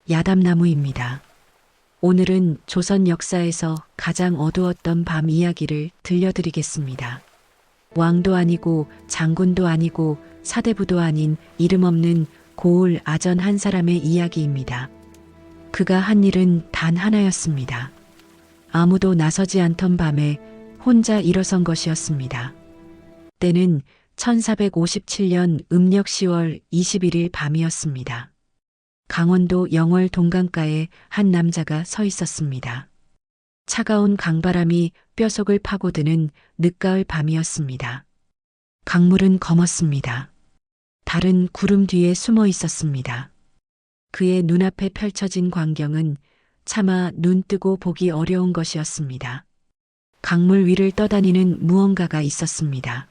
야담나무입니다. 오늘은 조선 역사에서 가장 어두웠던 밤 이야기를 들려드리겠습니다. 왕도 아니고 장군도 아니고 사대부도 아닌 이름 없는 고을 아전 한 사람의 이야기입니다. 그가 한 일은 단 하나였습니다. 아무도 나서지 않던 밤에 혼자 일어선 것이었습니다. 때는 1457년 음력 10월 21일 밤이었습니다. 강원도 영월 동강가에 한 남자가 서 있었습니다. 차가운 강바람이 뼈속을 파고드는 늦가을 밤이었습니다. 강물은 검었습니다. 달은 구름 뒤에 숨어 있었습니다. 그의 눈앞에 펼쳐진 광경은 차마 눈 뜨고 보기 어려운 것이었습니다. 강물 위를 떠다니는 무언가가 있었습니다.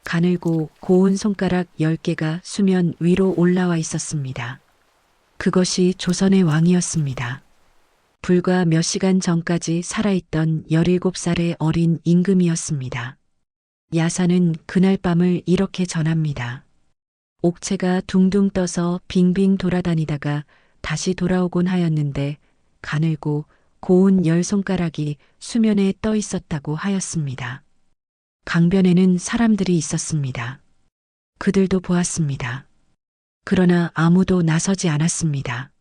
가늘고 고운 손가락 10개가 수면 위로 올라와 있었습니다. 그것이 조선의 왕이었습니다. 불과 몇 시간 전까지 살아있던 17살의 어린 임금이었습니다. 야사는 그날 밤을 이렇게 전합니다. 옥체가 둥둥 떠서 빙빙 돌아다니다가 다시 돌아오곤 하였는데 가늘고 고운 10손가락이 수면에 떠 있었다고 하였습니다. 강변에는 사람들이 있었습니다. 그들도 보았습니다. 그러나 아무도 나서지 않았습니다.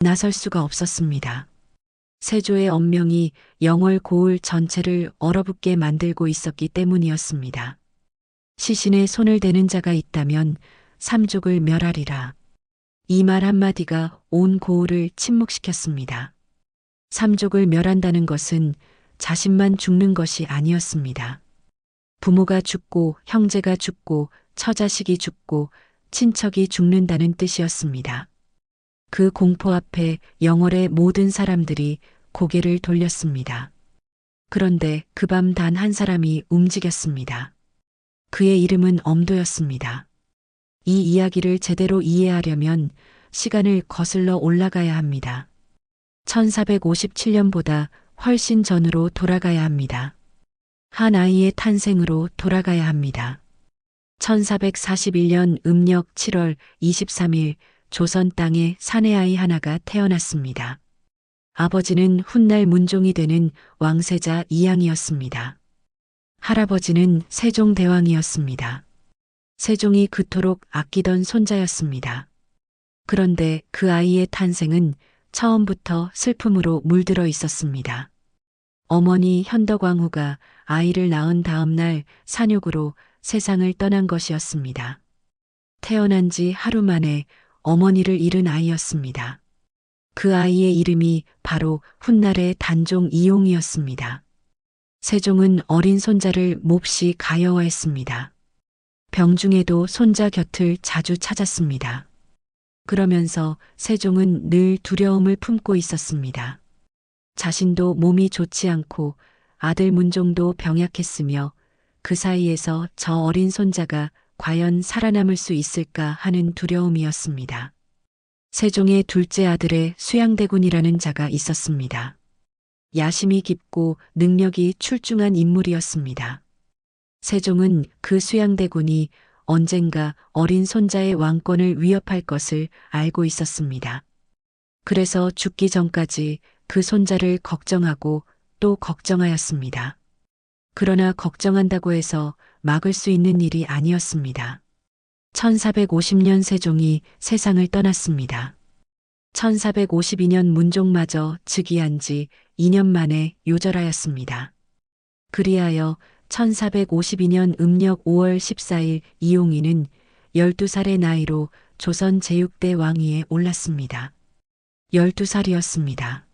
나설 수가 없었습니다. 세조의 엄명이 영월 고을 전체를 얼어붙게 만들고 있었기 때문이었습니다. 시신에 손을 대는 자가 있다면 삼족을 멸하리라. 이 말 한마디가 온 고을을 침묵시켰습니다. 삼족을 멸한다는 것은 자신만 죽는 것이 아니었습니다. 부모가 죽고 형제가 죽고 처자식이 죽고 친척이 죽는다는 뜻이었습니다. 그 공포 앞에 영월의 모든 사람들이 고개를 돌렸습니다. 그런데 그 밤 단 한 사람이 움직였습니다. 그의 이름은 엄도였습니다. 이 이야기를 제대로 이해하려면 시간을 거슬러 올라가야 합니다. 1457년보다 훨씬 전으로 돌아가야 합니다. 한 아이의 탄생으로 돌아가야 합니다. 1441년 음력 7월 23일 조선 땅에 사내아이 하나가 태어났습니다. 아버지는 훗날 문종이 되는 왕세자 이양이었습니다. 할아버지는 세종대왕이었습니다. 세종이 그토록 아끼던 손자였습니다. 그런데 그 아이의 탄생은 처음부터 슬픔으로 물들어 있었습니다. 어머니 현덕왕후가 아이를 낳은 다음 날 산욕으로 세상을 떠난 것이었습니다. 태어난 지 하루 만에 어머니를 잃은 아이였습니다. 그 아이의 이름이 바로 훗날의 단종 이용이었습니다. 세종은 어린 손자를 몹시 가여워했습니다. 병중에도 손자 곁을 자주 찾았습니다. 그러면서 세종은 늘 두려움을 품고 있었습니다. 자신도 몸이 좋지 않고 아들 문종도 병약했으며 그 사이에서 저 어린 손자가 과연 살아남을 수 있을까 하는 두려움이었습니다. 세종의 둘째 아들의 수양대군이라는 자가 있었습니다. 야심이 깊고 능력이 출중한 인물이었습니다. 세종은 그 수양대군이 언젠가 어린 손자의 왕권을 위협할 것을 알고 있었습니다. 그래서 죽기 전까지 그 손자를 걱정하고 또 걱정하였습니다. 그러나 걱정한다고 해서 막을 수 있는 일이 아니었습니다. 1450년 세종이 세상을 떠났습니다. 1452년 문종마저 즉위한 지 2년 만에 요절하였습니다. 그리하여 1452년 음력 5월 14일 이용희는 12살의 나이로 조선 제6대 왕위에 올랐습니다. 12살이었습니다.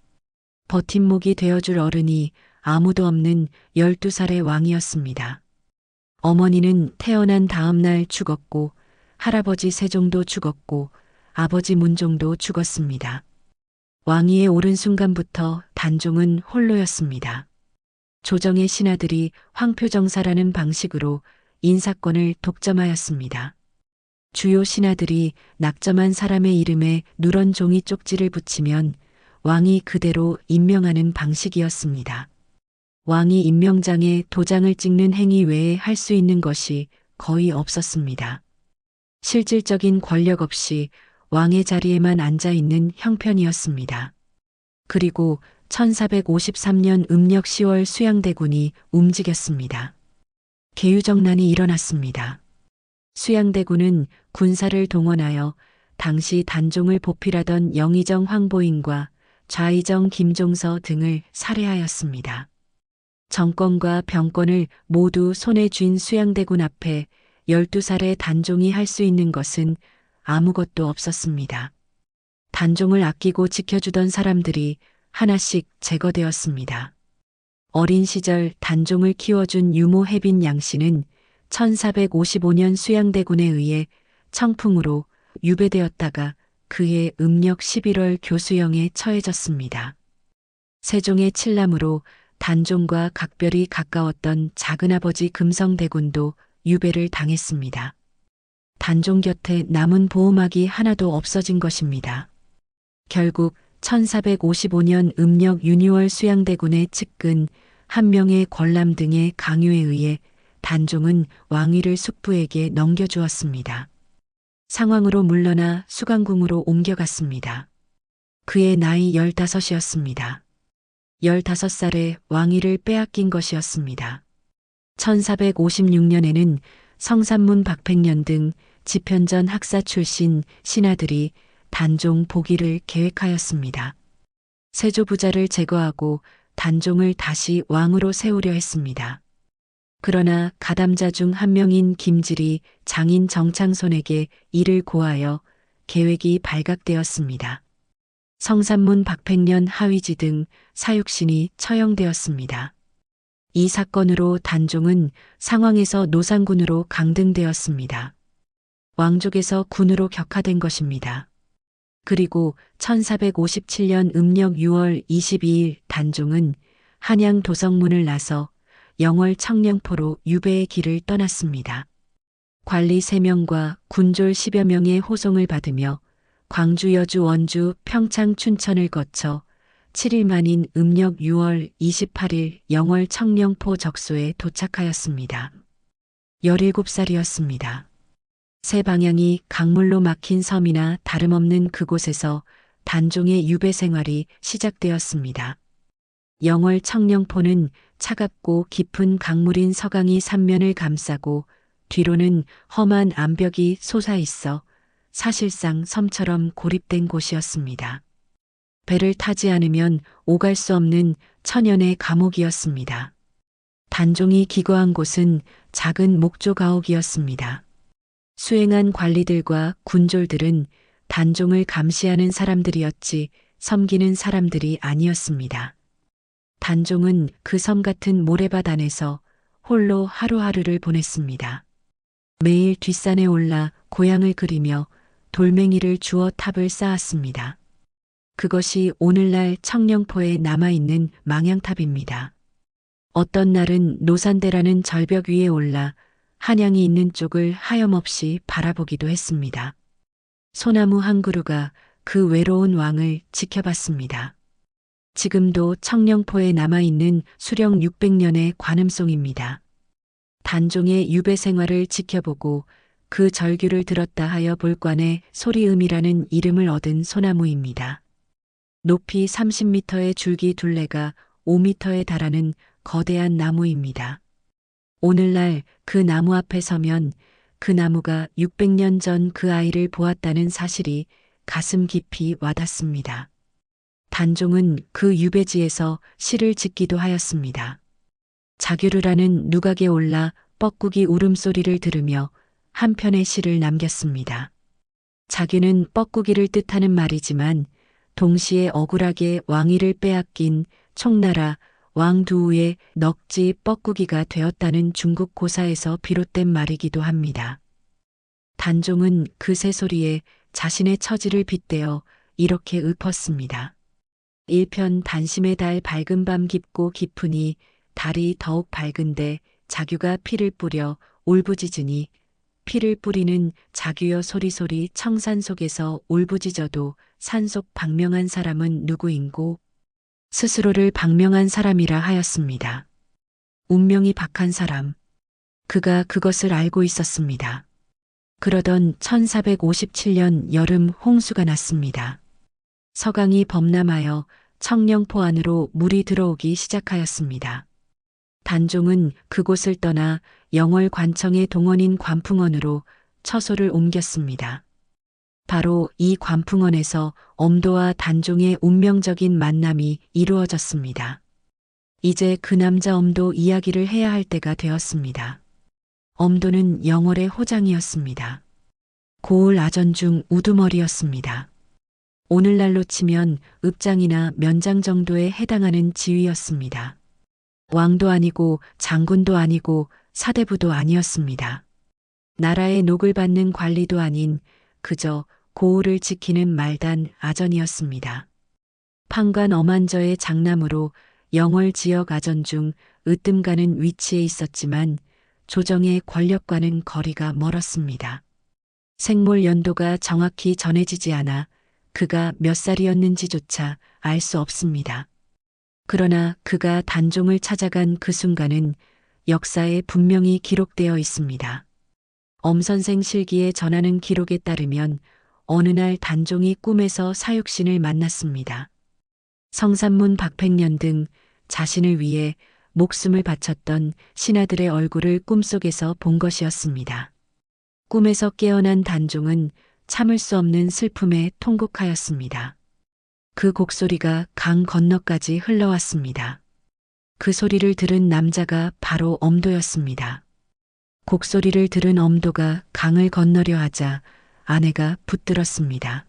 버팀목이 되어줄 어른이 아무도 없는 12살의 왕이었습니다. 어머니는 태어난 다음 날 죽었고 할아버지 세종도 죽었고 아버지 문종도 죽었습니다. 왕위에 오른 순간부터 단종은 홀로였습니다. 조정의 신하들이 황표정사라는 방식으로 인사권을 독점하였습니다. 주요 신하들이 낙점한 사람의 이름에 누런 종이 쪽지를 붙이면 왕이 그대로 임명하는 방식이었습니다. 왕이 임명장에 도장을 찍는 행위 외에 할 수 있는 것이 거의 없었습니다. 실질적인 권력 없이 왕의 자리에만 앉아 있는 형편이었습니다. 그리고 1453년 음력 10월 수양대군이 움직였습니다. 계유정난이 일어났습니다. 수양대군은 군사를 동원하여 당시 단종을 보필하던 영의정 황보인과 좌의정 김종서 등을 살해하였습니다. 정권과 병권을 모두 손에 쥔 수양대군 앞에 12살의 단종이 할 수 있는 것은 아무것도 없었습니다. 단종을 아끼고 지켜주던 사람들이 하나씩 제거되었습니다. 어린 시절 단종을 키워준 유모 혜빈 양씨는 1455년 수양대군에 의해 청풍으로 유배되었다가 그해 음력 11월 교수형에 처해졌습니다. 세종의 칠남으로 단종과 각별이 가까웠던 작은아버지 금성대군도 유배를 당했습니다. 단종 곁에 남은 보호막이 하나도 없어진 것입니다. 결국 1455년 음력 윤유월 수양대군의 측근 한 명의 권람 등의 강요에 의해 단종은 왕위를 숙부에게 넘겨주었습니다. 상황으로 물러나 수강궁으로 옮겨갔습니다. 그의 나이 15이었습니다. 15살에 왕위를 빼앗긴 것이었습니다. 1456년에는 성산문 박팽년 등 집현전 학사 출신 신하들이 단종 복위를 계획하였습니다. 세조 부자를 제거하고 단종을 다시 왕으로 세우려 했습니다. 그러나 가담자 중 한 명인 김질이 장인 정창손에게 이를 고하여 계획이 발각되었습니다. 성산문 박팽년 하위지 등 사육신이 처형되었습니다. 이 사건으로 단종은 상황에서 노상군으로 강등되었습니다. 왕족에서 군으로 격하된 것입니다. 그리고 1457년 음력 6월 22일 단종은 한양 도성문을 나서 영월 청령포로 유배의 길을 떠났습니다. 관리 3명과 군졸 10여 명의 호송을 받으며 광주, 여주, 원주, 평창, 춘천을 거쳐 7일 만인 음력 6월 28일 영월 청령포 적소에 도착하였습니다. 17살이었습니다. 세 방향이 강물로 막힌 섬이나 다름없는 그곳에서 단종의 유배 생활이 시작되었습니다. 영월 청령포는 차갑고 깊은 강물인 서강이 삼면을 감싸고 뒤로는 험한 암벽이 솟아있어 사실상 섬처럼 고립된 곳이었습니다. 배를 타지 않으면 오갈 수 없는 천연의 감옥이었습니다. 단종이 기거한 곳은 작은 목조 가옥이었습니다. 수행한 관리들과 군졸들은 단종을 감시하는 사람들이었지 섬기는 사람들이 아니었습니다. 단종은 그 섬 같은 모래밭 안에서 홀로 하루하루를 보냈습니다. 매일 뒷산에 올라 고향을 그리며 돌멩이를 주워 탑을 쌓았습니다. 그것이 오늘날 청령포에 남아있는 망향탑입니다. 어떤 날은 노산대라는 절벽 위에 올라 한양이 있는 쪽을 하염없이 바라보기도 했습니다. 소나무 한 그루가 그 외로운 왕을 지켜봤습니다. 지금도 청령포에 남아있는 수령 600년의 관음송입니다. 단종의 유배 생활을 지켜보고 그 절규를 들었다 하여 볼관에 소리음이라는 이름을 얻은 소나무입니다. 높이 30m의 줄기 둘레가 5m에 달하는 거대한 나무입니다. 오늘날 그 나무 앞에 서면 그 나무가 600년 전 그 아이를 보았다는 사실이 가슴 깊이 와닿습니다. 단종은 그 유배지에서 시를 짓기도 하였습니다. 자규르라는 누각에 올라 뻐꾸기 울음소리를 들으며 한 편의 시를 남겼습니다. 자규는 뻐꾸기를 뜻하는 말이지만 동시에 억울하게 왕위를 빼앗긴 총나라 왕두우의 넋지 뻐꾸기가 되었다는 중국 고사에서 비롯된 말이기도 합니다. 단종은 그 새소리에 자신의 처지를 빗대어 이렇게 읊었습니다. 1편 단심의 달 밝은 밤 깊고 깊으니 달이 더욱 밝은데 자규가 피를 뿌려 울부짖으니 피를 뿌리는 자규여 소리소리 청산 속에서 울부짖어도 산속 박명한 사람은 누구인고 스스로를 박명한 사람이라 하였습니다. 운명이 박한 사람. 그가 그것을 알고 있었습니다. 그러던 1457년 여름 홍수가 났습니다. 서강이 범람하여 청령포 안으로 물이 들어오기 시작하였습니다. 단종은 그곳을 떠나 영월 관청의 동원인 관풍원으로 처소를 옮겼습니다. 바로 이 관풍원에서 엄도와 단종의 운명적인 만남이 이루어졌습니다. 이제 그 남자 엄도 이야기를 해야 할 때가 되었습니다. 엄도는 영월의 호장이었습니다. 고을 아전 중 우두머리였습니다. 오늘날로 치면 읍장이나 면장 정도에 해당하는 지위였습니다. 왕도 아니고 장군도 아니고 사대부도 아니었습니다. 나라의 녹을 받는 관리도 아닌 그저 고을을 지키는 말단 아전이었습니다. 판관 엄한저의 장남으로 영월 지역 아전 중 으뜸가는 위치에 있었지만 조정의 권력과는 거리가 멀었습니다. 생몰 연도가 정확히 전해지지 않아 그가 몇 살이었는지조차 알 수 없습니다. 그러나 그가 단종을 찾아간 그 순간은 역사에 분명히 기록되어 있습니다. 엄선생 실기에 전하는 기록에 따르면 어느 날 단종이 꿈에서 사육신을 만났습니다. 성산문 박백년 등 자신을 위해 목숨을 바쳤던 신하들의 얼굴을 꿈속에서 본 것이었습니다. 꿈에서 깨어난 단종은 참을 수 없는 슬픔에 통곡하였습니다. 그 곡소리가 강 건너까지 흘러왔습니다. 그 소리를 들은 남자가 바로 엄도였습니다. 곡소리를 들은 엄도가 강을 건너려 하자 아내가 붙들었습니다.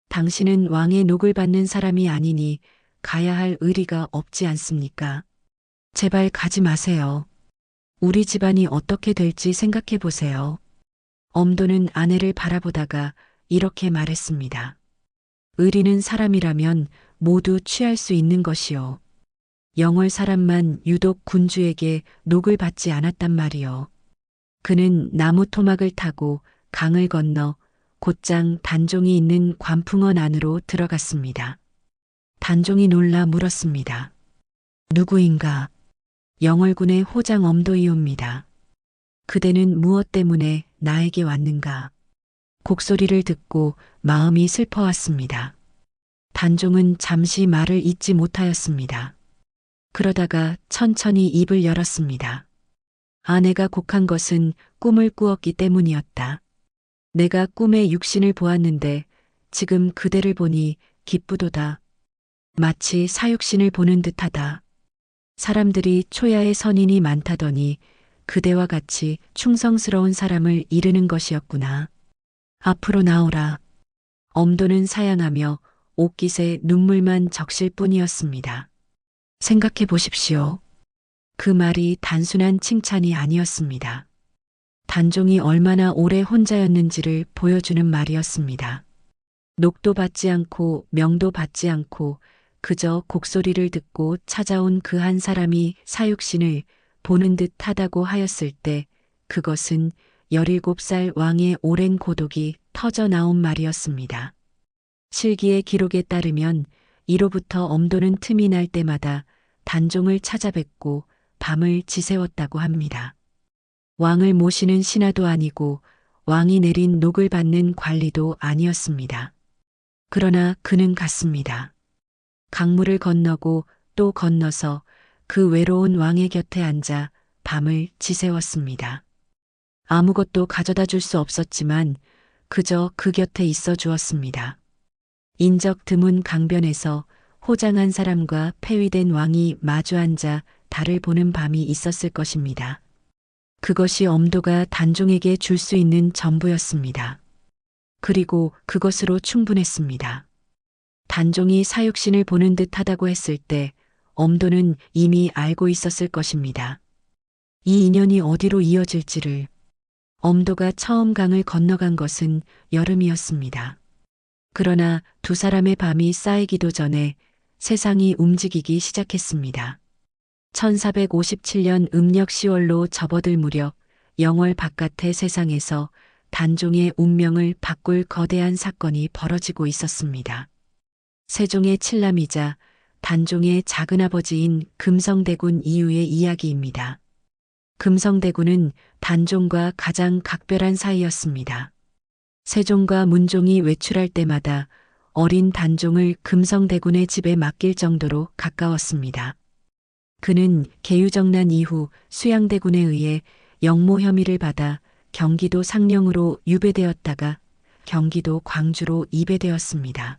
당신은 왕의 녹을 받는 사람이 아니니 가야 할 의리가 없지 않습니까? 제발 가지 마세요. 우리 집안이 어떻게 될지 생각해 보세요. 엄도는 아내를 바라보다가 이렇게 말했습니다. 의리는 사람이라면 모두 취할 수 있는 것이요. 영월 사람만 유독 군주에게 녹을 받지 않았단 말이요. 그는 나무 토막을 타고 강을 건너 곧장 단종이 있는 관풍원 안으로 들어갔습니다. 단종이 놀라 물었습니다. 누구인가? 영월군의 호장 엄도이옵니다. 그대는 무엇 때문에 나에게 왔는가? 곡소리를 듣고 마음이 슬퍼왔습니다. 단종은 잠시 말을 잇지 못하였습니다. 그러다가 천천히 입을 열었습니다. 아내가 곡한 것은 꿈을 꾸었기 때문이었다. 내가 꿈에 육신을 보았는데 지금 그대를 보니 기쁘도다. 마치 사육신을 보는 듯하다. 사람들이 초야의 선인이 많다더니 그대와 같이 충성스러운 사람을 이르는 것이었구나. 앞으로 나오라. 엄도는 사양하며 옷깃에 눈물만 적실 뿐이었습니다. 생각해 보십시오. 그 말이 단순한 칭찬이 아니었습니다. 단종이 얼마나 오래 혼자였는지를 보여주는 말이었습니다. 녹도 받지 않고 명도 받지 않고 그저 곡소리를 듣고 찾아온 그 한 사람이 사육신을 보는 듯 하다고 하였을 때 그것은 17살 왕의 오랜 고독이 터져 나온 말이었습니다. 실기의 기록에 따르면 이로부터 엄도는 틈이 날 때마다 단종을 찾아뵙고 밤을 지새웠다고 합니다. 왕을 모시는 신하도 아니고 왕이 내린 녹을 받는 관리도 아니었습니다. 그러나 그는 갔습니다. 강물을 건너고 또 건너서 그 외로운 왕의 곁에 앉아 밤을 지새웠습니다. 아무것도 가져다 줄 수 없었지만 그저 그 곁에 있어 주었습니다. 인적 드문 강변에서 호장한 사람과 폐위된 왕이 마주 앉아 달을 보는 밤이 있었을 것입니다. 그것이 엄도가 단종에게 줄 수 있는 전부였습니다. 그리고 그것으로 충분했습니다. 단종이 사육신을 보는 듯 하다고 했을 때 엄도는 이미 알고 있었을 것입니다. 이 인연이 어디로 이어질지를. 엄도가 처음 강을 건너간 것은 여름이었습니다. 그러나 두 사람의 밤이 쌓이기도 전에 세상이 움직이기 시작했습니다. 1457년 음력 10월로 접어들 무렵 영월 바깥의 세상에서 단종의 운명을 바꿀 거대한 사건이 벌어지고 있었습니다. 세종의 칠남이자 단종의 작은아버지인 금성대군 이유의 이야기입니다. 금성대군은 단종과 가장 각별한 사이였습니다. 세종과 문종이 외출할 때마다 어린 단종을 금성대군의 집에 맡길 정도로 가까웠습니다. 그는 계유정난 이후 수양대군에 의해 영모 혐의를 받아 경기도 상령으로 유배되었다가 경기도 광주로 이배되었습니다.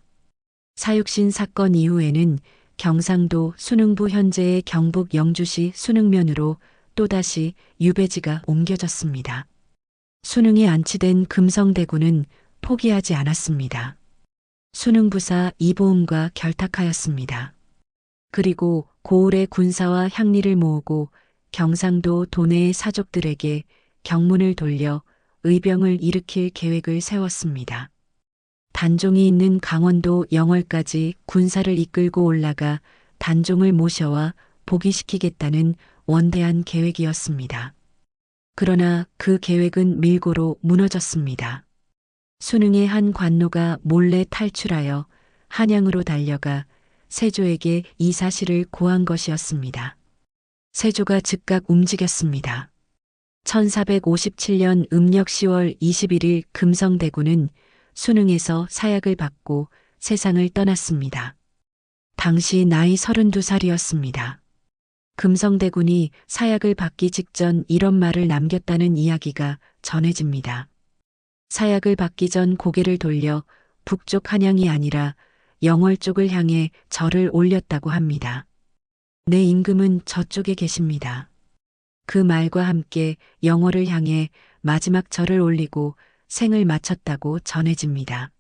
사육신 사건 이후에는 경상도 순흥부 현재의 경북 영주시 순흥면으로 또다시 유배지가 옮겨졌습니다. 순흥에 안치된 금성대군은 포기하지 않았습니다. 순흥부사 이보음과 결탁하였습니다. 그리고 고을의 군사와 향리를 모으고 경상도 도내의 사족들에게 경문을 돌려 의병을 일으킬 계획을 세웠습니다. 단종이 있는 강원도 영월까지 군사를 이끌고 올라가 단종을 모셔와 복위시키겠다는 원대한 계획이었습니다. 그러나 그 계획은 밀고로 무너졌습니다. 순흥의 한 관노가 몰래 탈출하여 한양으로 달려가 세조에게 이 사실을 고한 것이었습니다. 세조가 즉각 움직였습니다. 1457년 음력 10월 21일 금성대군은 순흥에서 사약을 받고 세상을 떠났습니다. 당시 나이 32살이었습니다. 금성대군이 사약을 받기 직전 이런 말을 남겼다는 이야기가 전해집니다. 사약을 받기 전 고개를 돌려 북쪽 한양이 아니라 영월 쪽을 향해 절을 올렸다고 합니다. 내 임금은 저쪽에 계십니다. 그 말과 함께 영월을 향해 마지막 절을 올리고 생을 마쳤다고 전해집니다.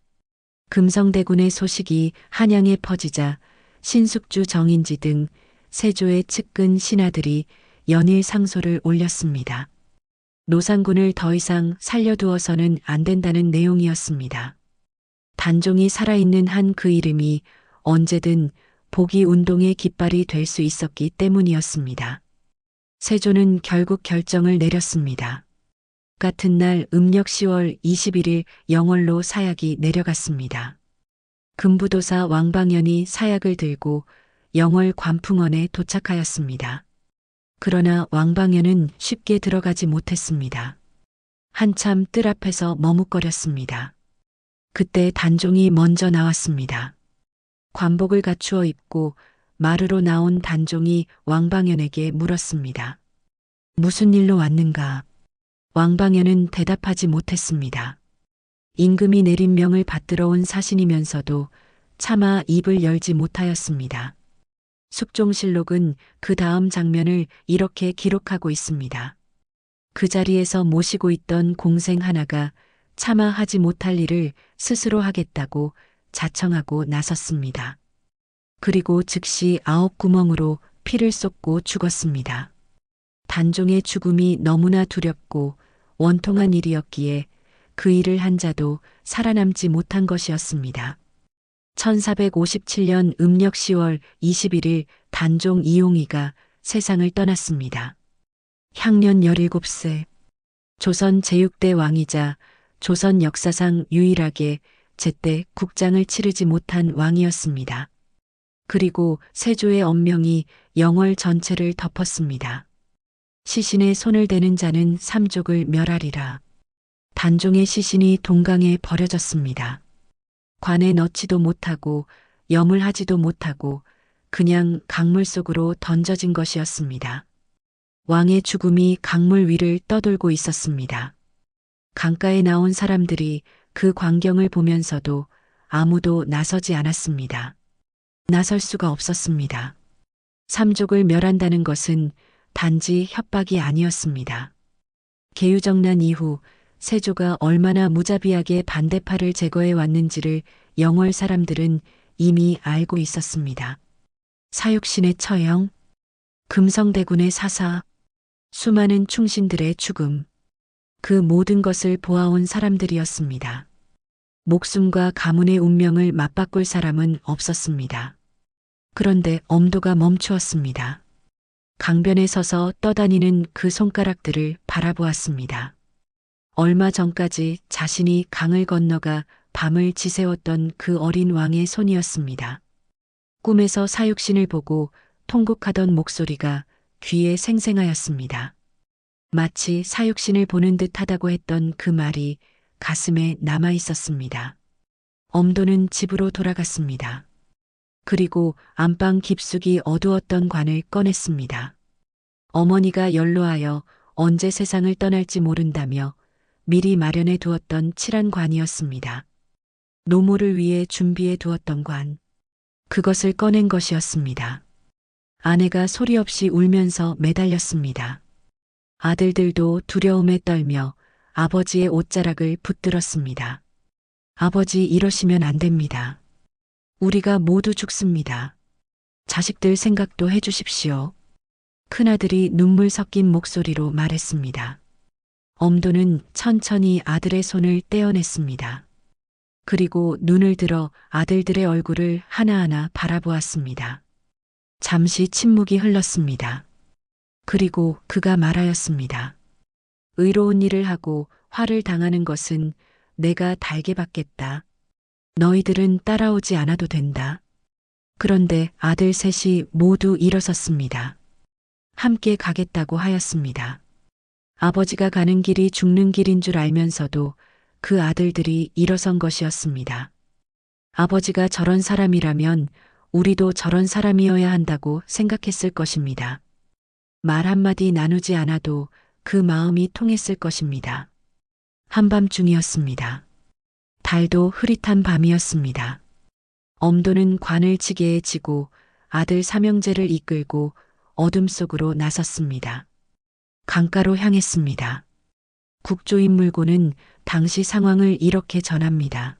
금성대군의 소식이 한양에 퍼지자 신숙주 정인지 등 세조의 측근 신하들이 연일 상소를 올렸습니다. 노상군을 더 이상 살려두어서는 안 된다는 내용이었습니다. 단종이 살아있는 한 그 이름이 언제든 복위운동의 깃발이 될 수 있었기 때문이었습니다. 세조는 결국 결정을 내렸습니다. 같은 날 음력 10월 21일 영월로 사약이 내려갔습니다. 금부도사 왕방연이 사약을 들고 영월 관풍원에 도착하였습니다. 그러나 왕방연은 쉽게 들어가지 못했습니다. 한참 뜰 앞에서 머뭇거렸습니다. 그때 단종이 먼저 나왔습니다. 관복을 갖추어 입고 마루로 나온 단종이 왕방연에게 물었습니다. 무슨 일로 왔는가? 왕방연은 대답하지 못했습니다. 임금이 내린 명을 받들어 온 사신이면서도 차마 입을 열지 못하였습니다. 숙종실록은 그 다음 장면을 이렇게 기록하고 있습니다. 그 자리에서 모시고 있던 공생 하나가 차마 하지 못할 일을 스스로 하겠다고 자청하고 나섰습니다. 그리고 즉시 9구멍으로 피를 쏟고 죽었습니다. 단종의 죽음이 너무나 두렵고 원통한 일이었기에 그 일을 한 자도 살아남지 못한 것이었습니다. 1457년 음력 10월 21일 단종 이용희가 세상을 떠났습니다. 향년 17세. 조선 제6대 왕이자 조선 역사상 유일하게 제때 국장을 치르지 못한 왕이었습니다. 그리고 세조의 엄명이 영월 전체를 덮었습니다. 시신에 손을 대는 자는 삼족을 멸하리라. 단종의 시신이 동강에 버려졌습니다. 관에 넣지도 못하고 염을 하지도 못하고 그냥 강물 속으로 던져진 것이었습니다. 왕의 죽음이 강물 위를 떠돌고 있었습니다. 강가에 나온 사람들이 그 광경을 보면서도 아무도 나서지 않았습니다. 나설 수가 없었습니다. 삼족을 멸한다는 것은 단지 협박이 아니었습니다. 계유정난 이후 세조가 얼마나 무자비하게 반대파를 제거해 왔는지를 영월 사람들은 이미 알고 있었습니다. 사육신의 처형, 금성대군의 사사, 수많은 충신들의 죽음, 그 모든 것을 보아온 사람들이었습니다. 목숨과 가문의 운명을 맞바꿀 사람은 없었습니다. 그런데 엄도가 멈추었습니다. 강변에 서서 떠다니는 그 손가락들을 바라보았습니다. 얼마 전까지 자신이 강을 건너가 밤을 지새웠던 그 어린 왕의 손이었습니다. 꿈에서 사육신을 보고 통곡하던 목소리가 귀에 생생하였습니다. 마치 사육신을 보는 듯하다고 했던 그 말이 가슴에 남아 있었습니다. 엄도는 집으로 돌아갔습니다. 그리고 안방 깊숙이 어두웠던 관을 꺼냈습니다. 어머니가 연로하여 언제 세상을 떠날지 모른다며 미리 마련해 두었던 칠한 관이었습니다. 노모를 위해 준비해 두었던 관. 그것을 꺼낸 것이었습니다. 아내가 소리 없이 울면서 매달렸습니다. 아들들도 두려움에 떨며 아버지의 옷자락을 붙들었습니다. 아버지 이러시면 안 됩니다. 우리가 모두 죽습니다. 자식들 생각도 해주십시오. 큰아들이 눈물 섞인 목소리로 말했습니다. 엄도는 천천히 아들의 손을 떼어냈습니다. 그리고 눈을 들어 아들들의 얼굴을 하나하나 바라보았습니다. 잠시 침묵이 흘렀습니다. 그리고 그가 말하였습니다. 의로운 일을 하고 화를 당하는 것은 내가 달게 받겠다. 너희들은 따라오지 않아도 된다. 그런데 아들 셋이 모두 일어섰습니다. 함께 가겠다고 하였습니다. 아버지가 가는 길이 죽는 길인 줄 알면서도 그 아들들이 일어선 것이었습니다. 아버지가 저런 사람이라면 우리도 저런 사람이어야 한다고 생각했을 것입니다. 말 한마디 나누지 않아도 그 마음이 통했을 것입니다. 한밤중이었습니다. 달도 흐릿한 밤이었습니다. 엄도는 관을 지게에 지고 아들 삼형제를 이끌고 어둠 속으로 나섰습니다. 강가로 향했습니다. 국조인 물고는 당시 상황을 이렇게 전합니다.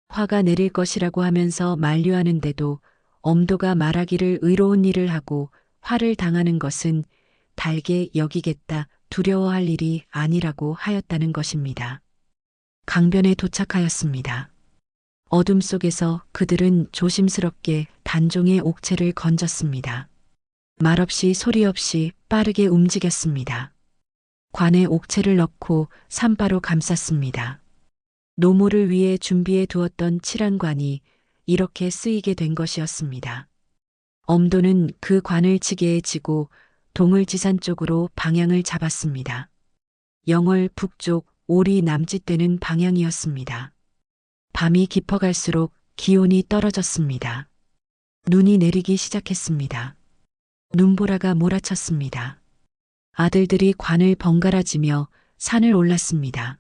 화가 내릴 것이라고 하면서 만류하는데도 엄도가 말하기를 의로운 일을 하고 화를 당하는 것은 달게 여기겠다 두려워할 일이 아니라고 하였다는 것입니다. 강변에 도착하였습니다. 어둠 속에서 그들은 조심스럽게 단종의 옥체를 건졌습니다. 말없이 소리 없이 빠르게 움직였습니다. 관에 옥체를 넣고 산바로 감쌌습니다. 노모를 위해 준비해 두었던 칠한 관이 이렇게 쓰이게 된 것이었습니다. 엄도는 그 관을 지게에 지고 동을지산 쪽으로 방향을 잡았습니다. 영월 북쪽 오리 남짓되는 방향이었습니다. 밤이 깊어갈수록 기온이 떨어졌습니다. 눈이 내리기 시작했습니다. 눈보라가 몰아쳤습니다. 아들들이 관을 번갈아지며 산을 올랐습니다.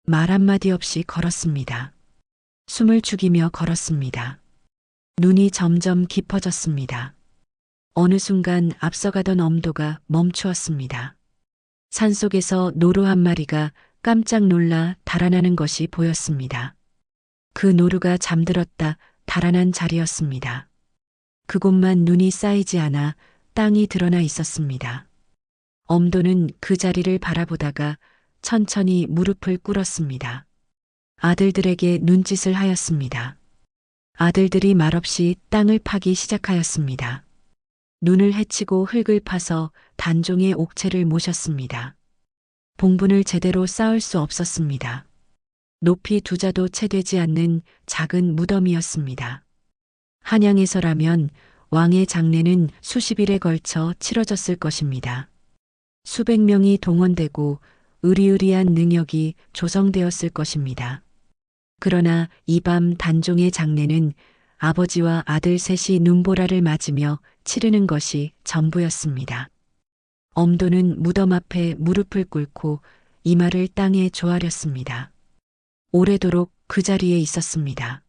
말 한마디 없이 걸었습니다. 숨을 죽이며 걸었습니다. 눈이 점점 깊어졌습니다. 어느 순간 앞서가던 엄도가 멈추었습니다. 산속에서 노루 한 마리가 깜짝 놀라 달아나는 것이 보였습니다. 그 노루가 잠들었다 달아난 자리였습니다. 그곳만 눈이 쌓이지 않아 땅이 드러나 있었습니다. 엄도는 그 자리를 바라보다가 천천히 무릎을 꿇었습니다. 아들들에게 눈짓을 하였습니다. 아들들이 말없이 땅을 파기 시작하였습니다. 눈을 헤치고 흙을 파서 단종의 옥체를 모셨습니다. 봉분을 제대로 쌓을 수 없었습니다. 높이 두 자도 채 되지 않는 작은 무덤이었습니다. 한양에서라면 왕의 장례는 수십일에 걸쳐 치러졌을 것입니다. 수백 명이 동원되고 으리으리한 능력이 조성되었을 것입니다. 그러나 이 밤 단종의 장례는 아버지와 아들 셋이 눈보라를 맞으며 치르는 것이 전부였습니다. 엄도는 무덤 앞에 무릎을 꿇고 이마를 땅에 조아렸습니다. 오래도록 그 자리에 있었습니다.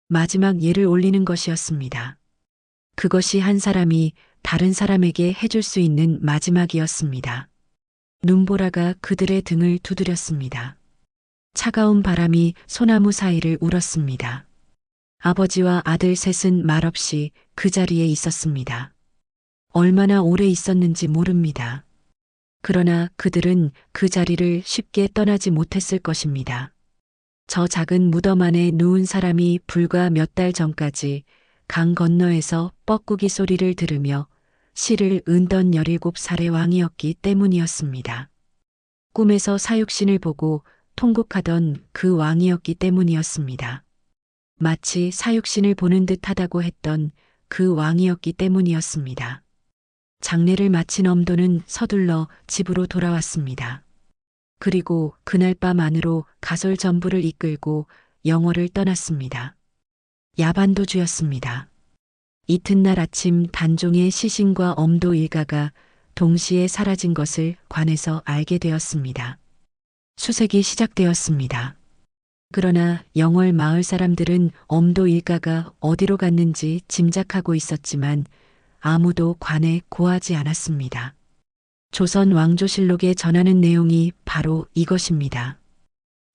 마지막 예를 올리는 것이었습니다. 그것이 한 사람이 다른 사람에게 해줄 수 있는 마지막이었습니다. 눈보라가 그들의 등을 두드렸습니다. 차가운 바람이 소나무 사이를 울었습니다. 아버지와 아들 셋은 말없이 그 자리에 있었습니다. 얼마나 오래 있었는지 모릅니다. 그러나 그들은 그 자리를 쉽게 떠나지 못했을 것입니다. 저 작은 무덤 안에 누운 사람이 불과 몇 달 전까지 강 건너에서 뻐꾸기 소리를 들으며 시를 은던 17살의 왕이었기 때문이었습니다. 꿈에서 사육신을 보고 통곡하던 그 왕이었기 때문이었습니다. 마치 사육신을 보는 듯하다고 했던 그 왕이었기 때문이었습니다. 장례를 마친 엄도는 서둘러 집으로 돌아왔습니다. 그리고 그날 밤 안으로 가솔 전부를 이끌고 영월을 떠났습니다. 야반도주였습니다. 이튿날 아침 단종의 시신과 엄도 일가가 동시에 사라진 것을 관에서 알게 되었습니다. 수색이 시작되었습니다. 그러나 영월 마을 사람들은 엄도 일가가 어디로 갔는지 짐작하고 있었지만 아무도 관에 고하지 않았습니다. 조선 왕조실록에 전하는 내용이 바로 이것입니다.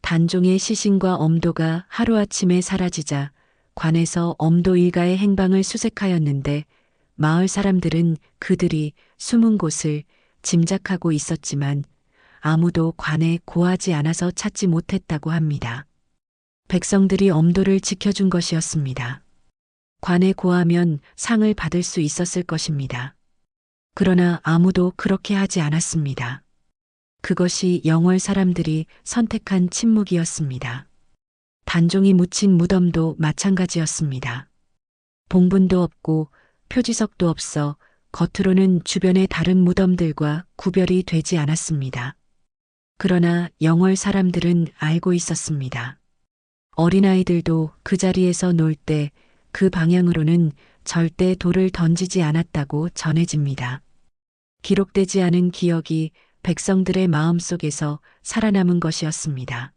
단종의 시신과 엄도가 하루아침에 사라지자 관에서 엄도 일가의 행방을 수색하였는데 마을 사람들은 그들이 숨은 곳을 짐작하고 있었지만 아무도 관에 고하지 않아서 찾지 못했다고 합니다. 백성들이 엄도를 지켜준 것이었습니다. 관에 고하면 상을 받을 수 있었을 것입니다. 그러나 아무도 그렇게 하지 않았습니다. 그것이 영월 사람들이 선택한 침묵이었습니다. 단종이 묻힌 무덤도 마찬가지였습니다. 봉분도 없고 표지석도 없어 겉으로는 주변의 다른 무덤들과 구별이 되지 않았습니다. 그러나 영월 사람들은 알고 있었습니다. 어린아이들도 그 자리에서 놀 때 그 방향으로는 절대 돌을 던지지 않았다고 전해집니다. 기록되지 않은 기억이 백성들의 마음속에서 살아남은 것이었습니다.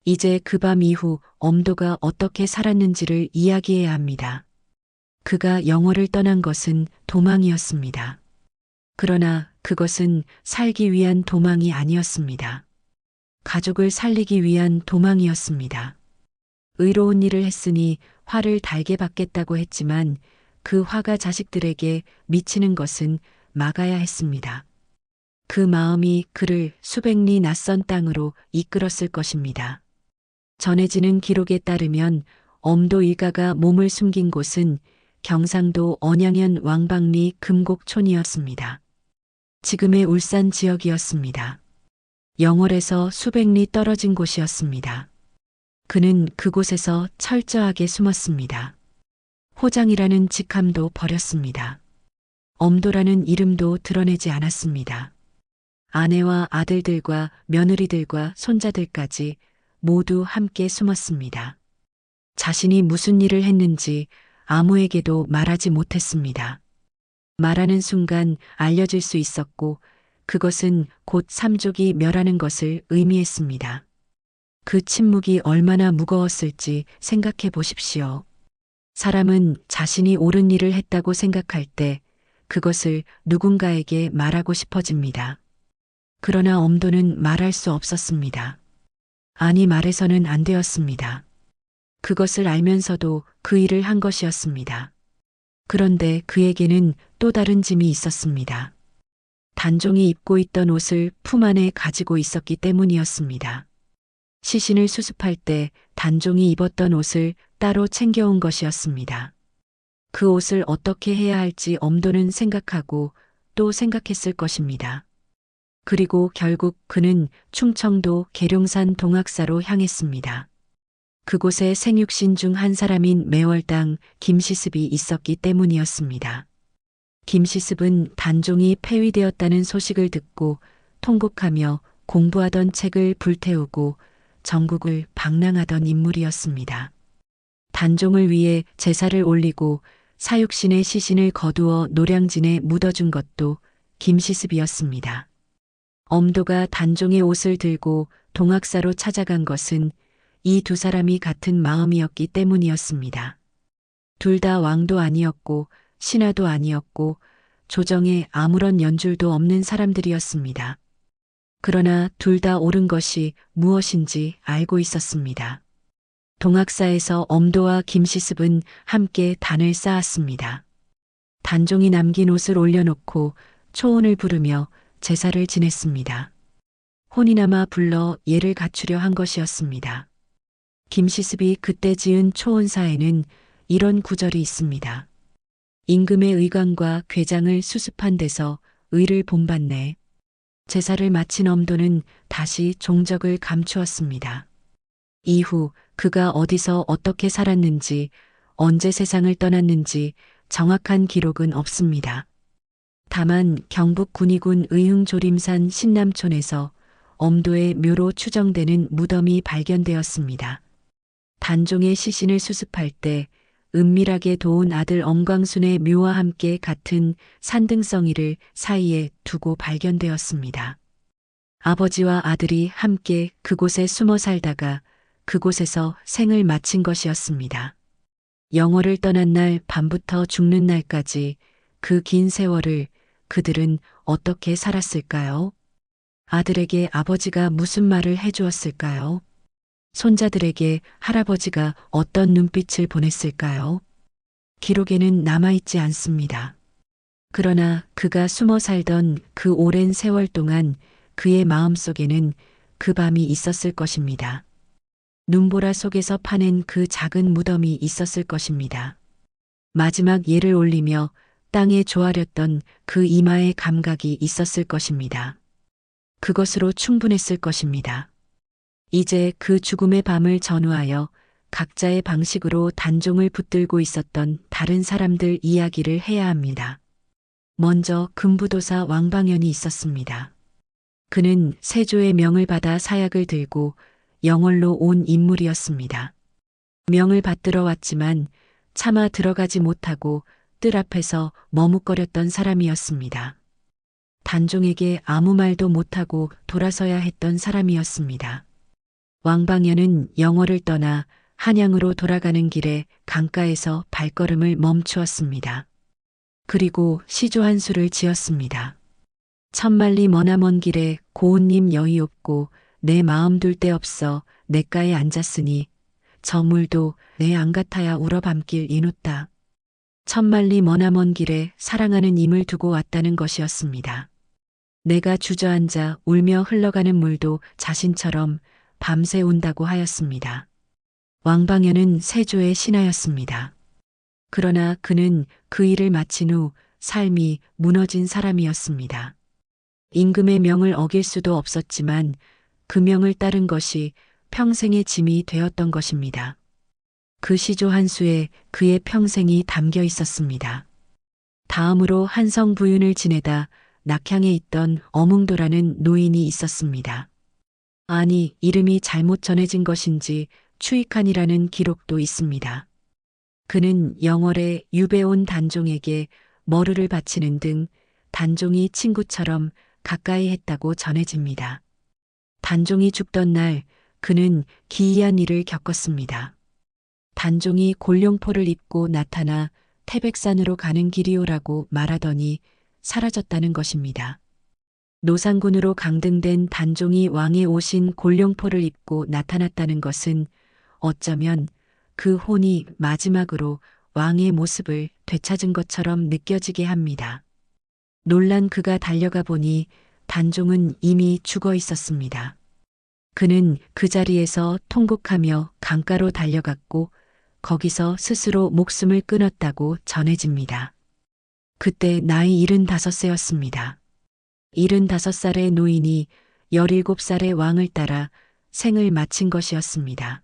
이제 그 밤 이후 엄도가 어떻게 살았는지를 이야기해야 합니다. 그가 영월을 떠난 것은 도망이었습니다. 그러나 그것은 살기 위한 도망이 아니었습니다. 가족을 살리기 위한 도망이었습니다. 의로운 일을 했으니 화를 달게 받겠다고 했지만 그 화가 자식들에게 미치는 것은 막아야 했습니다. 그 마음이 그를 수백 리 낯선 땅으로 이끌었을 것입니다. 전해지는 기록에 따르면 엄도 일가가 몸을 숨긴 곳은 경상도 언양현 왕방리 금곡촌이었습니다. 지금의 울산 지역이었습니다. 영월에서 수백 리 떨어진 곳이었습니다. 그는 그곳에서 철저하게 숨었습니다. 호장이라는 직함도 버렸습니다. 엄도라는 이름도 드러내지 않았습니다. 아내와 아들들과 며느리들과 손자들까지 모두 함께 숨었습니다. 자신이 무슨 일을 했는지 아무에게도 말하지 못했습니다. 말하는 순간 알려질 수 있었고 그것은 곧 삼족이 멸하는 것을 의미했습니다. 그 침묵이 얼마나 무거웠을지 생각해 보십시오. 사람은 자신이 옳은 일을 했다고 생각할 때 그것을 누군가에게 말하고 싶어집니다. 그러나 엄도는 말할 수 없었습니다. 아니 말해서는 안 되었습니다. 그것을 알면서도 그 일을 한 것이었습니다. 그런데 그에게는 또 다른 짐이 있었습니다. 단종이 입고 있던 옷을 품 안에 가지고 있었기 때문이었습니다. 시신을 수습할 때 단종이 입었던 옷을 따로 챙겨온 것이었습니다. 그 옷을 어떻게 해야 할지 엄도는 생각하고 또 생각했을 것입니다. 그리고 결국 그는 충청도 계룡산 동학사로 향했습니다. 그곳에 생육신 중 한 사람인 매월당 김시습이 있었기 때문이었습니다. 김시습은 단종이 폐위되었다는 소식을 듣고 통곡하며 공부하던 책을 불태우고 전국을 방랑하던 인물이었습니다. 단종을 위해 제사를 올리고 사육신의 시신을 거두어 노량진에 묻어준 것도 김시습이었습니다. 엄도가 단종의 옷을 들고 동학사로 찾아간 것은 이 두 사람이 같은 마음이었기 때문이었습니다. 둘 다 왕도 아니었고 신하도 아니었고 조정에 아무런 연줄도 없는 사람들이었습니다. 그러나 둘 다 옳은 것이 무엇인지 알고 있었습니다. 동학사에서 엄도와 김시습은 함께 단을 쌓았습니다. 단종이 남긴 옷을 올려놓고 초혼을 부르며 제사를 지냈습니다. 혼이나마 불러 예를 갖추려 한 것이었습니다. 김시습이 그때 지은 초혼사에는 이런 구절이 있습니다. 임금의 의관과 궤장을 수습한 데서 의를 본받네. 제사를 마친 엄도는 다시 종적을 감추었습니다. 이후 그가 어디서 어떻게 살았는지, 언제 세상을 떠났는지 정확한 기록은 없습니다. 다만 경북 군위군 의흥조림산 신남촌에서 엄도의 묘로 추정되는 무덤이 발견되었습니다. 단종의 시신을 수습할 때 은밀하게 도운 아들 엄광순의 묘와 함께 같은 산등성이를 사이에 두고 발견되었습니다. 아버지와 아들이 함께 그곳에 숨어 살다가 그곳에서 생을 마친 것이었습니다. 영월을 떠난 날 밤부터 죽는 날까지 그 긴 세월을 그들은 어떻게 살았을까요? 아들에게 아버지가 무슨 말을 해주었을까요? 손자들에게 할아버지가 어떤 눈빛을 보냈을까요? 기록에는 남아있지 않습니다. 그러나 그가 숨어 살던 그 오랜 세월 동안 그의 마음속에는 그 밤이 있었을 것입니다. 눈보라 속에서 파낸 그 작은 무덤이 있었을 것입니다. 마지막 예를 올리며 땅에 조아렸던 그 이마의 감각이 있었을 것입니다. 그것으로 충분했을 것입니다. 이제 그 죽음의 밤을 전후하여 각자의 방식으로 단종을 붙들고 있었던 다른 사람들 이야기를 해야 합니다. 먼저 금부도사 왕방연이 있었습니다. 그는 세조의 명을 받아 사약을 들고 영월로 온 인물이었습니다. 명을 받들어 왔지만 차마 들어가지 못하고 뜰 앞에서 머뭇거렸던 사람이었습니다. 단종에게 아무 말도 못하고 돌아서야 했던 사람이었습니다. 왕방연은 영월을 떠나 한양으로 돌아가는 길에 강가에서 발걸음을 멈추었습니다. 그리고 시조 한 수를 지었습니다. 천만리 머나먼 길에 고운님 여의 없고 내 마음 둘 데 없어 냇가에 앉았으니 저 물도 내 안 같아야 울어밤길 이놓다. 천만리 머나먼 길에 사랑하는 임을 두고 왔다는 것이었습니다. 내가 주저앉아 울며 흘러가는 물도 자신처럼 밤새 운다고 하였습니다. 왕방연은 세조의 신하였습니다. 그러나 그는 그 일을 마친 후 삶이 무너진 사람이었습니다. 임금의 명을 어길 수도 없었지만 그 명을 따른 것이 평생의 짐이 되었던 것입니다. 그 시조 한 수에 그의 평생이 담겨 있었습니다. 다음으로 한성부윤을 지내다 낙향에 있던 어뭉도라는 노인이 있었습니다. 아니, 이름이 잘못 전해진 것인지 추익한이라는 기록도 있습니다. 그는 영월에 유배 온 단종에게 머루를 바치는 등 단종이 친구처럼 가까이 했다고 전해집니다. 단종이 죽던 날 그는 기이한 일을 겪었습니다. 단종이 골룡포를 입고 나타나 태백산으로 가는 길이오라고 말하더니 사라졌다는 것입니다. 노상군으로 강등된 단종이 왕의 오신 골룡포를 입고 나타났다는 것은 어쩌면 그 혼이 마지막으로 왕의 모습을 되찾은 것처럼 느껴지게 합니다. 놀란 그가 달려가 보니 단종은 이미 죽어 있었습니다. 그는 그 자리에서 통곡하며 강가로 달려갔고 거기서 스스로 목숨을 끊었다고 전해집니다. 그때 나이 75세였습니다. 75살의 노인이 17살의 왕을 따라 생을 마친 것이었습니다.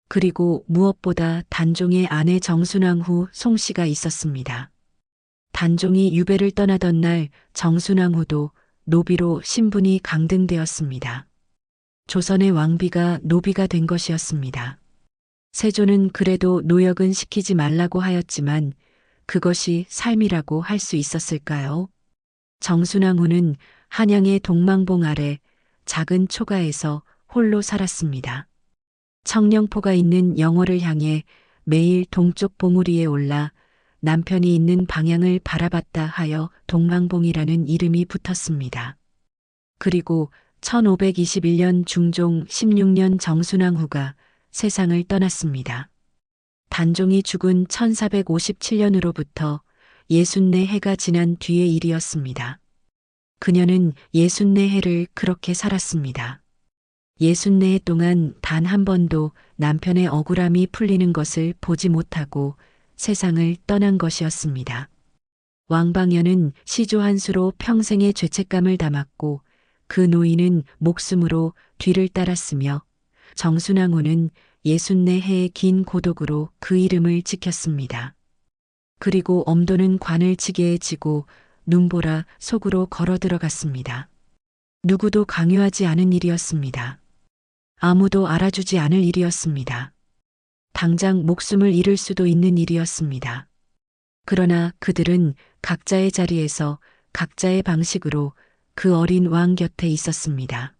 그리고 무엇보다 단종의 아내 정순왕 후 송씨가 있었습니다. 단종이 유배를 떠나던 날 정순왕 후도 노비로 신분이 강등되었습니다. 조선의 왕비가 노비가 된 것이었습니다. 세조는 그래도 노역은 시키지 말라고 하였지만 그것이 삶이라고 할 수 있었을까요? 정순왕 후는 한양의 동망봉 아래 작은 초가에서 홀로 살았습니다. 청령포가 있는 영월을 향해 매일 동쪽 봉우리 위에 올라 남편이 있는 방향을 바라봤다 하여 동망봉이라는 이름이 붙었습니다. 그리고 1521년 중종 16년 정순왕 후가 세상을 떠났습니다. 단종이 죽은 1457년으로부터 64해가 지난 뒤의 일이었습니다. 그녀는 64해를 그렇게 살았습니다. 64해 동안 단 한 번도 남편의 억울함이 풀리는 것을 보지 못하고 세상을 떠난 것이었습니다. 왕방연은 시조 한 수로 평생의 죄책감을 담았고 그 노인은 목숨으로 뒤를 따랐으며 정순왕 후는 64해의 긴 고독으로 그 이름을 지켰습니다. 그리고 엄도는 관을 지게해 지고 눈보라 속으로 걸어 들어갔습니다. 누구도 강요하지 않은 일이었습니다. 아무도 알아주지 않을 일이었습니다. 당장 목숨을 잃을 수도 있는 일이었습니다. 그러나 그들은 각자의 자리에서 각자의 방식으로 그 어린 왕 곁에 있었습니다.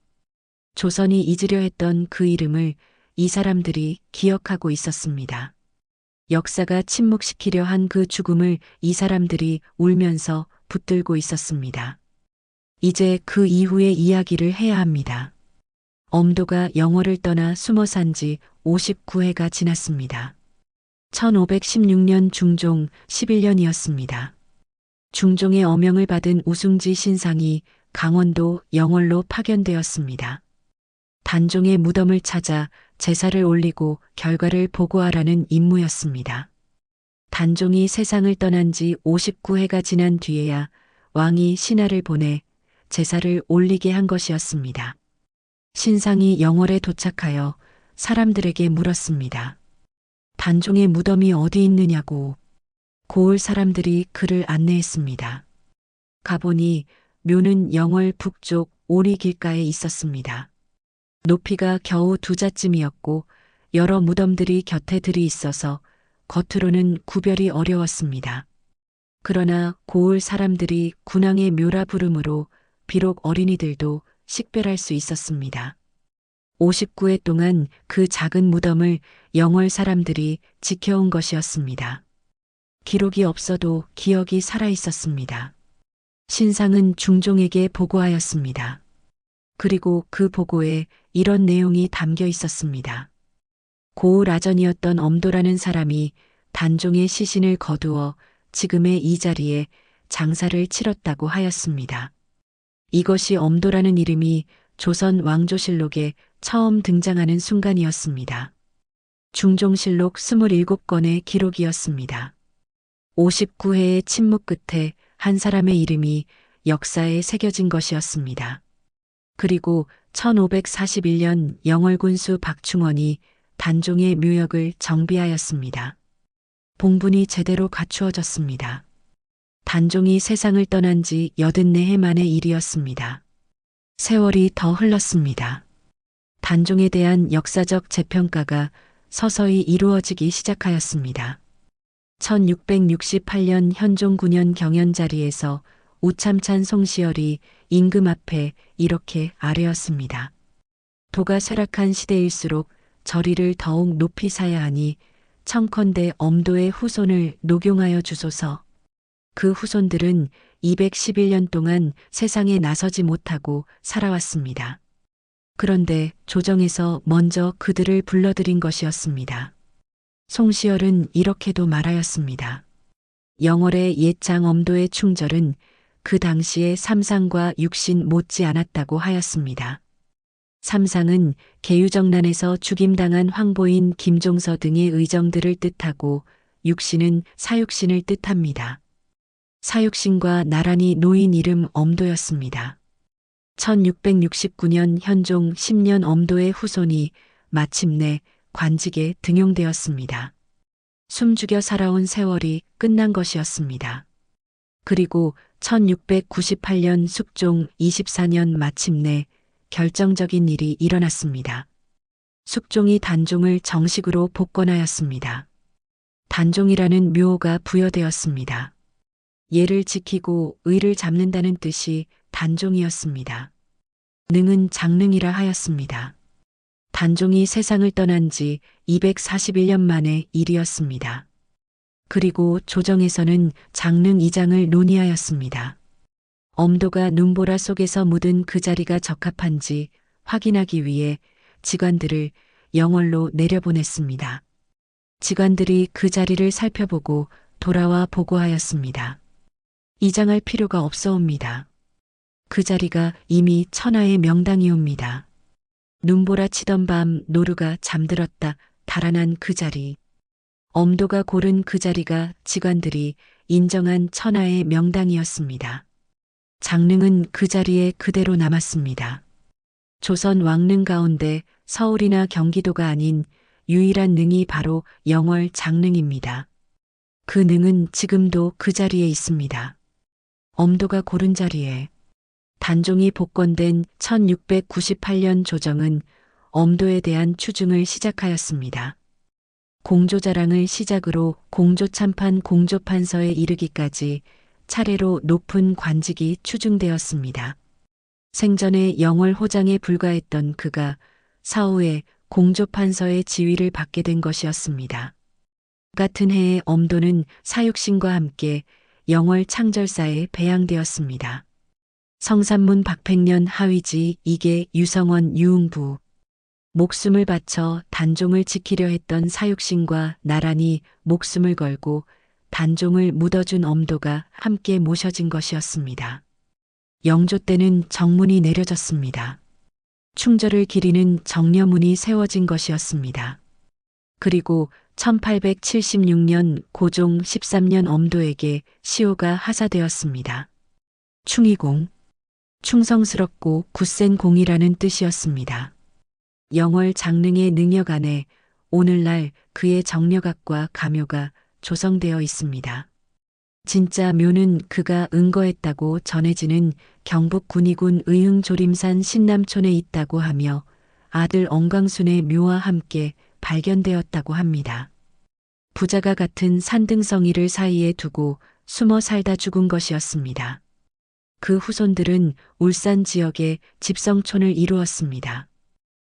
조선이 잊으려 했던 그 이름을 이 사람들이 기억하고 있었습니다. 역사가 침묵시키려 한 그 죽음을 이 사람들이 울면서 붙들고 있었습니다. 이제 그 이후의 이야기를 해야 합니다. 엄도가 영월을 떠나 숨어 산 지 59해가 지났습니다. 1516년 중종 11년이었습니다. 중종의 어명을 받은 우승지 신상이 강원도 영월로 파견되었습니다. 단종의 무덤을 찾아 제사를 올리고 결과를 보고하라는 임무였습니다. 단종이 세상을 떠난 지 59해가 지난 뒤에야 왕이 신하를 보내 제사를 올리게 한 것이었습니다. 신상이 영월에 도착하여 사람들에게 물었습니다. 단종의 무덤이 어디 있느냐고. 고을 사람들이 그를 안내했습니다. 가보니 묘는 영월 북쪽 오리 길가에 있었습니다. 높이가 겨우 2자쯤이었고 여러 무덤들이 곁에 들이 있어서 겉으로는 구별이 어려웠습니다. 그러나 고을 사람들이 군왕의 묘라 부름으로 비록 어린이들도 식별할 수 있었습니다. 59회 동안 그 작은 무덤을 영월 사람들이 지켜온 것이었습니다. 기록이 없어도 기억이 살아 있었습니다. 신상은 중종에게 보고하였습니다. 그리고 그 보고에 이런 내용이 담겨 있었습니다. 고을 아전이었던 엄도라는 사람이 단종의 시신을 거두어 지금의 이 자리에 장사를 치렀다고 하였습니다. 이것이 엄도라는 이름이 조선 왕조실록에 처음 등장하는 순간이었습니다. 중종실록 27권의 기록이었습니다. 59회의 침묵 끝에 한 사람의 이름이 역사에 새겨진 것이었습니다. 그리고 1541년 영월군수 박충원이 단종의 묘역을 정비하였습니다. 봉분이 제대로 갖추어졌습니다. 단종이 세상을 떠난 지 84해 만의 일이었습니다. 세월이 더 흘렀습니다. 단종에 대한 역사적 재평가가 서서히 이루어지기 시작하였습니다. 1668년 현종 9년 경연자리에서 우참찬 송시열이 임금 앞에 이렇게 아뢰었습니다. 도가 쇠락한 시대일수록 절이를 더욱 높이 사야 하니 청컨대 엄도의 후손을 녹용하여 주소서. 그 후손들은 211년 동안 세상에 나서지 못하고 살아왔습니다. 그런데 조정에서 먼저 그들을 불러들인 것이었습니다. 송시열은 이렇게도 말하였습니다. 영월의 옛장 엄도의 충절은 그 당시에 삼상과 육신 못지 않았다고 하였습니다. 삼상은 계유정난에서 죽임당한 황보인 김종서 등의 의정들을 뜻하고 육신은 사육신을 뜻합니다. 사육신과 나란히 놓인 이름 엄도였습니다. 1669년 현종 10년 엄도의 후손이 마침내 관직에 등용되었습니다. 숨죽여 살아온 세월이 끝난 것이었습니다. 그리고 1698년 숙종 24년 마침내 결정적인 일이 일어났습니다. 숙종이 단종을 정식으로 복권하였습니다. 단종이라는 묘호가 부여되었습니다. 예를 지키고 의를 잡는다는 뜻이 단종이었습니다. 능은 장능이라 하였습니다. 단종이 세상을 떠난 지 241년 만의 일이었습니다. 그리고 조정에서는 장능 이장을 논의하였습니다. 엄도가 눈보라 속에서 묻은 그 자리가 적합한지 확인하기 위해 직관들을 영월로 내려보냈습니다. 직관들이 그 자리를 살펴보고 돌아와 보고하였습니다. 이장할 필요가 없어옵니다. 그 자리가 이미 천하의 명당이옵니다. 눈보라 치던 밤 노루가 잠들었다 달아난 그 자리. 엄도가 고른 그 자리가 직관들이 인정한 천하의 명당이었습니다. 장릉은 그 자리에 그대로 남았습니다. 조선 왕릉 가운데 서울이나 경기도가 아닌 유일한 능이 바로 영월 장릉입니다. 그 능은 지금도 그 자리에 있습니다. 엄도가 고른 자리에 단종이 복권된 1698년 조정은 엄도에 대한 추증을 시작하였습니다. 공조자랑을 시작으로 공조참판 공조판서에 이르기까지 차례로 높은 관직이 추증되었습니다. 생전에 영월호장에 불과했던 그가 사후에 공조판서의 지위를 받게 된 것이었습니다. 같은 해에 엄도는 사육신과 함께 영월 창절사에 배양되었습니다. 성산문 박팽년 하위지 이계 유성원 유흥부 목숨을 바쳐 단종을 지키려 했던 사육신과 나란히 목숨을 걸고 단종을 묻어준 엄도가 함께 모셔진 것이었습니다. 영조 때는 정문이 내려졌습니다. 충절을 기리는 정려문이 세워진 것이었습니다. 그리고 1876년 고종 13년 엄도에게 시호가 하사되었습니다. 충의공, 충성스럽고 굳센 공이라는 뜻이었습니다. 영월 장릉의 능력 안에 오늘날 그의 정력학과 가묘가 조성되어 있습니다. 진짜 묘는 그가 은거했다고 전해지는 경북 군위군 의흥조림산 신남촌에 있다고 하며 아들 엉광순의 묘와 함께 발견되었다고 합니다. 부자가 같은 산등성이를 사이에 두고 숨어 살다 죽은 것이었습니다. 그 후손들은 울산 지역에 집성촌을 이루었습니다.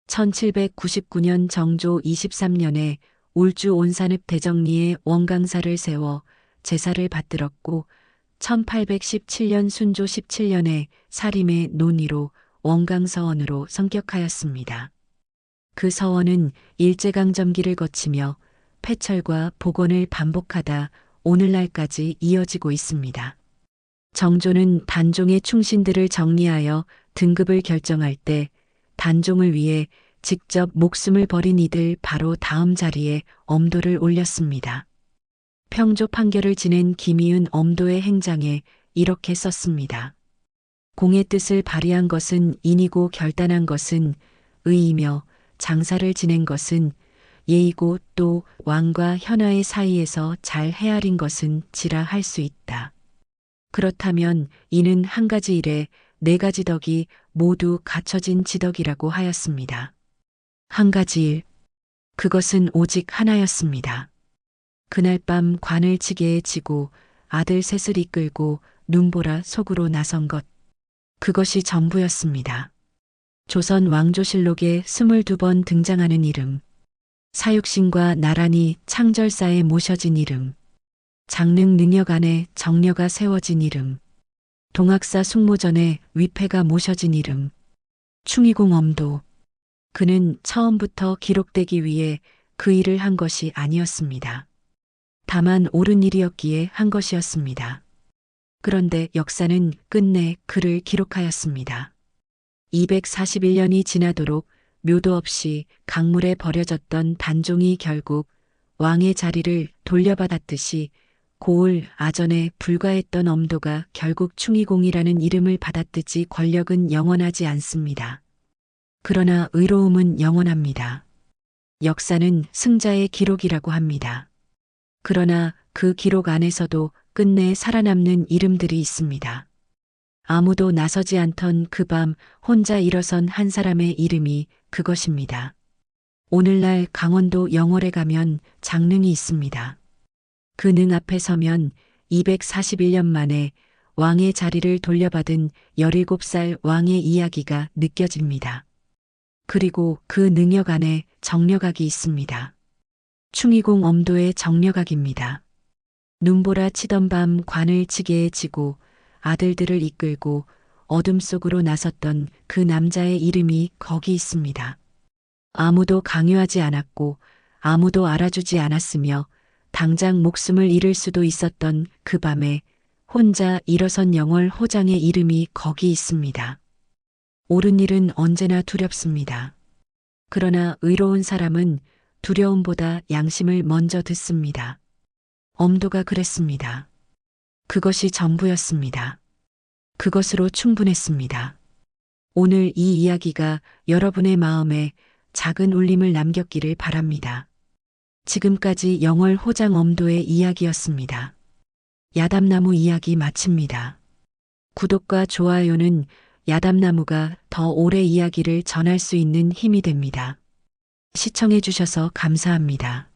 1799년 정조 23년에 울주 온산읍 대정리에 원강사를 세워 제사를 받들었고 1817년 순조 17년에 사림의 논의로 원강서원으로 성격하였습니다. 그 서원은 일제강점기를 거치며 폐철과 복원을 반복하다 오늘날까지 이어지고 있습니다. 정조는 단종의 충신들을 정리하여 등급을 결정할 때 단종을 위해 직접 목숨을 버린 이들 바로 다음 자리에 엄도를 올렸습니다. 평조 판결을 지낸 김희은 엄도의 행장에 이렇게 썼습니다. 공의 뜻을 발휘한 것은 인이고 결단한 것은 의이며 장사를 지낸 것은 예이고 또 왕과 현하의 사이에서 잘 헤아린 것은 지라 할 수 있다. 그렇다면 이는 한 가지 일에 네 가지 덕이 모두 갖춰진 지덕이라고 하였습니다. 한 가지 일, 그것은 오직 하나였습니다. 그날 밤 관을 지게에 지고 아들 셋을 이끌고 눈보라 속으로 나선 것. 그것이 전부였습니다. 조선 왕조실록에 22번 등장하는 이름. 사육신과 나란히 창절사에 모셔진 이름. 장릉 능력 안에 정려가 세워진 이름. 동학사 숙모전에 위패가 모셔진 이름. 충의공 엄도. 그는 처음부터 기록되기 위해 그 일을 한 것이 아니었습니다. 다만 옳은 일이었기에 한 것이었습니다. 그런데 역사는 끝내 그를 기록하였습니다. 241년이 지나도록 묘도 없이 강물에 버려졌던 단종이 결국 왕의 자리를 돌려받았듯이 고을 아전에 불과했던 엄도가 결국 충의공이라는 이름을 받았듯이 권력은 영원하지 않습니다. 그러나 의로움은 영원합니다. 역사는 승자의 기록이라고 합니다. 그러나 그 기록 안에서도 끝내 살아남는 이름들이 있습니다. 아무도 나서지 않던 그 밤 혼자 일어선 한 사람의 이름이 그것입니다. 오늘날 강원도 영월에 가면 장릉이 있습니다. 그 능 앞에 서면 241년 만에 왕의 자리를 돌려받은 17살 왕의 이야기가 느껴집니다. 그리고 그 능력 안에 정려각이 있습니다. 충의공 엄도의 정려각입니다. 눈보라 치던 밤 관을 지게에 지고 아들들을 이끌고 어둠 속으로 나섰던 그 남자의 이름이 거기 있습니다. 아무도 강요하지 않았고 아무도 알아주지 않았으며 당장 목숨을 잃을 수도 있었던 그 밤에 혼자 일어선 영월 호장의 이름이 거기 있습니다. 옳은 일은 언제나 두렵습니다. 그러나 의로운 사람은 두려움보다 양심을 먼저 듣습니다. 엄도가 그랬습니다. 그것이 전부였습니다. 그것으로 충분했습니다. 오늘 이 이야기가 여러분의 마음에 작은 울림을 남겼기를 바랍니다. 지금까지 영월 호장 엄도의 이야기였습니다. 야담나무 이야기 마칩니다. 구독과 좋아요는 야담나무가 더 오래 이야기를 전할 수 있는 힘이 됩니다. 시청해 주셔서 감사합니다.